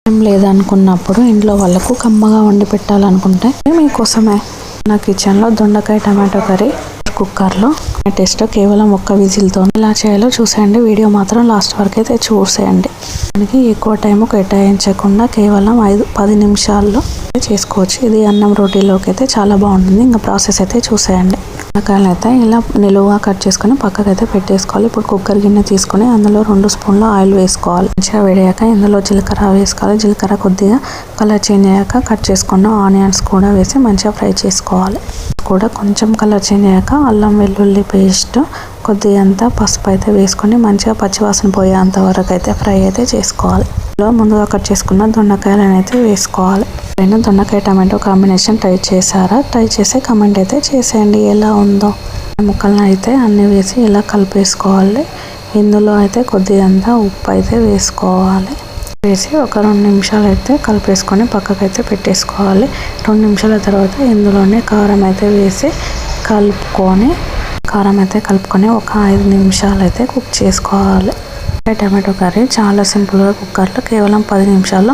ఏం లేదనుకున్నప్పుడు ఇంట్లో వాళ్ళకు కమ్మగా వండి పెట్టాలనుకుంటే మీకోసమే నా కిచెన్లో దొండకాయ టమాటో కర్రీ కుక్కర్లో టేస్ట్ కేవలం ఒక్క విజిల్తో ఎలా చేయాలో చూసేయండి. వీడియో మాత్రం లాస్ట్ వరకు అయితే చూసేయండి. దానికి ఎక్కువ టైం కేటాయించకుండా కేవలం 5-10 నిమిషాల్లో చేసుకోవచ్చు. ఇది అన్నం రోటీలోకి అయితే చాలా బాగుంటుంది. ఇంకా ప్రాసెస్ అయితే చూసేయండి. దొండకాయలు అయితే ఇలా నిలువుగా కట్ చేసుకొని పక్కకైతే పెట్టేసుకోవాలి. ఇప్పుడు కుక్కర్ గిన్నె తీసుకొని అందులో 2 స్పూన్ల ఆయిల్ వేసుకోవాలి. మంచిగా వేడాక ఇందులో జీలకర్ర వేసుకోవాలి. జీలకర్ర కొద్దిగా కలర్ చేంజ్ అయ్యాక కట్ చేసుకున్న ఆనియన్స్ కూడా వేసి మంచిగా ఫ్రై చేసుకోవాలి. కూడా కొంచెం కలర్ చేంజ్ అయ్యాక అల్లం వెల్లుల్లి పేస్ట్ కొద్దిగంత పసుపు అయితే వేసుకొని మంచిగా పచ్చివాసన పోయేంత వరకు అయితే ఫ్రై అయితే చేసుకోవాలి. ముందుగా కట్ చేసుకున్న దొండకాయలను అయితే వేసుకోవాలి. పైన దొండకాయ టమాటో కాంబినేషన్ ట్రై చేశారా? ట్రై చేసి కమెంట్ అయితే చేసేయండి ఎలా ఉందో. ముక్కలను అయితే అన్ని వేసి ఇలా కలిపేసుకోవాలి. ఇందులో అయితే కొద్దిగంత ఉప్పు అయితే వేసుకోవాలి. వేసి ఒక 2 నిమిషాలు అయితే కలిపేసుకొని పక్కకైతే పెట్టేసుకోవాలి. 2 నిమిషాల తర్వాత ఇందులోనే కారం అయితే వేసి కలుపుకొని ఒక 5 నిమిషాలు అయితే కుక్ చేసుకోవాలి. టమాటో కర్రీ చాలా సింపుల్గా కుక్కర్లో కేవలం 10 నిమిషాల్లో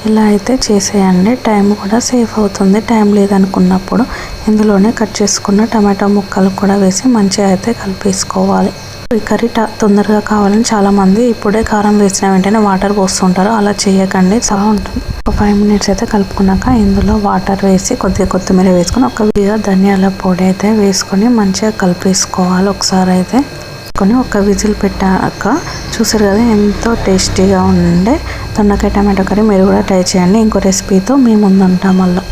ఇలా అయితే చేసేయండి. టైం కూడా సేఫ్ అవుతుంది. టైం లేదనుకున్నప్పుడు ఇందులోనే కట్ చేసుకున్న టమాటో ముక్కలు కూడా వేసి మంచిగా అయితే కలిపేసుకోవాలి. ఈ కర్రీ తొందరగా కావాలని చాలామంది ఇప్పుడే కారం వేసిన వెంటనే వాటర్ పోస్తుంటారు. అలా చేయకండి, చాలా ఉంటుంది. ఒక 5 మినిట్స్ అయితే కలుపుకున్నాక ఇందులో వాటర్ వేసి కొద్దిగా కొత్తిమీర వేసుకొని ఒక ధనియాల పొడి అయితే వేసుకొని మంచిగా కలిపేసుకోవాలి. ఒకసారి అయితే ఒక విజిల్ పెట్టాక చూసారు కదా ఎంతో టేస్టీగా ఉండే దొండకాయ టమాటో కర్రీ. మీరు కూడా ట్రై చేయండి. ఇంకో రెసిపీతో మీ ముందు ఉంటాం మళ్ళీ.